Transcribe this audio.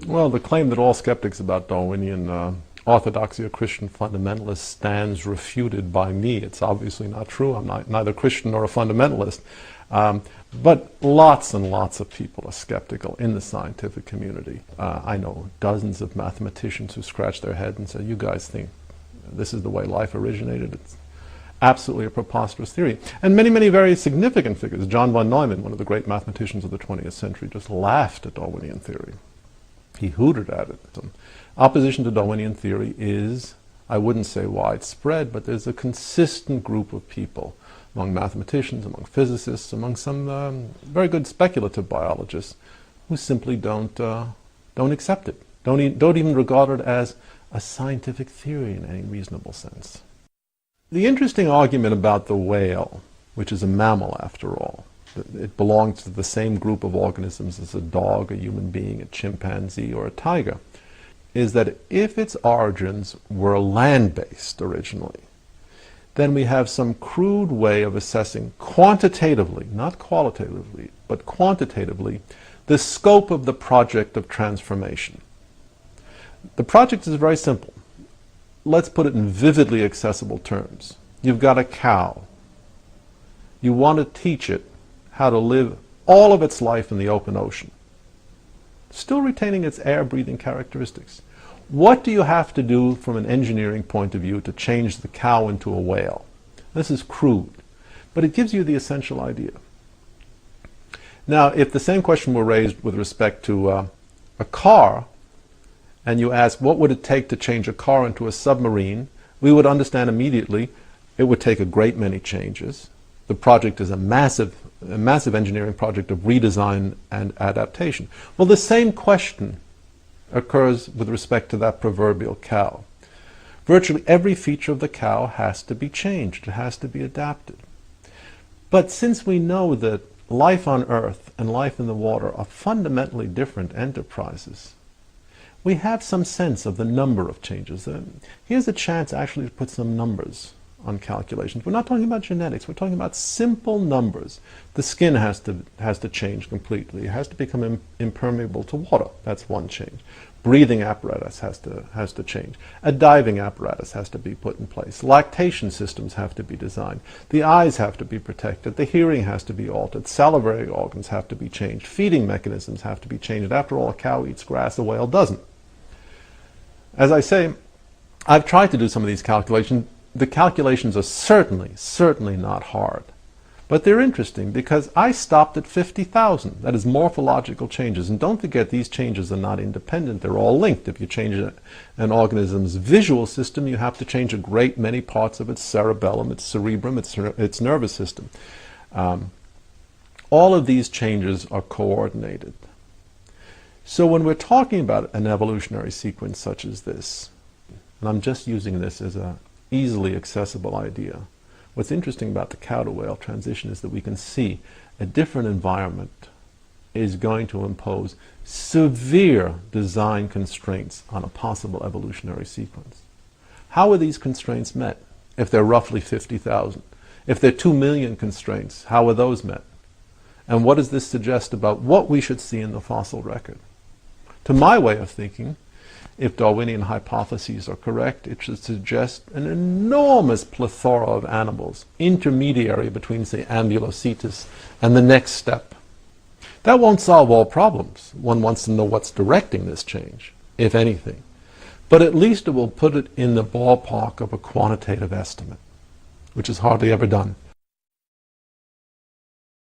Well, the claim that all skeptics about Darwinian orthodoxy or Christian fundamentalists stands refuted by me. It's obviously not true. I'm neither Christian nor a fundamentalist. But lots and lots of people are skeptical in the scientific community. I know dozens of mathematicians who scratch their head and say, you guys think this is the way life originated? It's absolutely a preposterous theory. And many, many very significant figures. John von Neumann, one of the great mathematicians of the 20th century, just laughed at Darwinian theory. He hooted at it. Opposition to Darwinian theory is, I wouldn't say widespread, but there's a consistent group of people among mathematicians, among physicists, among some very good speculative biologists who simply don't accept it, don't even regard it as a scientific theory in any reasonable sense. The interesting argument about the whale, which is a mammal after all, it belongs to the same group of organisms as a dog, a human being, a chimpanzee, or a tiger, is that if its origins were land-based originally, then we have some crude way of assessing quantitatively, not qualitatively, but quantitatively, the scope of the project of transformation. The project is very simple. Let's put it in vividly accessible terms. You've got a cow. You want to teach it how to live all of its life in the open ocean, still retaining its air-breathing characteristics. What do you have to do from an engineering point of view to change the cow into a whale? This is crude, but it gives you the essential idea. Now, if the same question were raised with respect to a car, and you ask what would it take to change a car into a submarine, we would understand immediately it would take a great many changes. The project is a massive engineering project of redesign and adaptation. Well, the same question occurs with respect to that proverbial cow. Virtually every feature of the cow has to be changed. It has to be adapted. But since we know that life on Earth and life in the water are fundamentally different enterprises, we have some sense of the number of changes. Here's a chance actually to put some numbers on calculations. We're not talking about genetics. We're talking about simple numbers. The skin has to change completely. It has to become impermeable to water. That's one change. Breathing apparatus has to change. A diving apparatus has to be put in place. Lactation systems have to be designed. The eyes have to be protected. The hearing has to be altered. Salivary organs have to be changed. Feeding mechanisms have to be changed. After all, a cow eats grass, a whale doesn't. As I say, I've tried to do some of these calculations. The calculations are certainly not hard. But they're interesting because I stopped at 50,000. That is morphological changes. And don't forget, these changes are not independent. They're all linked. If you change an organism's visual system, you have to change a great many parts of its cerebellum, its cerebrum, its nervous system. All of these changes are coordinated. So when we're talking about an evolutionary sequence such as this, and I'm just using this as an easily accessible idea, what's interesting about the cow to whale transition is that we can see a different environment is going to impose severe design constraints on a possible evolutionary sequence. How are these constraints met? If they're roughly 50,000. If they're 2 million constraints, how are those met? And what does this suggest about what we should see in the fossil record? To my way of thinking, if Darwinian hypotheses are correct, it should suggest an enormous plethora of animals, intermediary between, say, Ambulocetus and the next step. That won't solve all problems. One wants to know what's directing this change, if anything. But at least it will put it in the ballpark of a quantitative estimate, which is hardly ever done.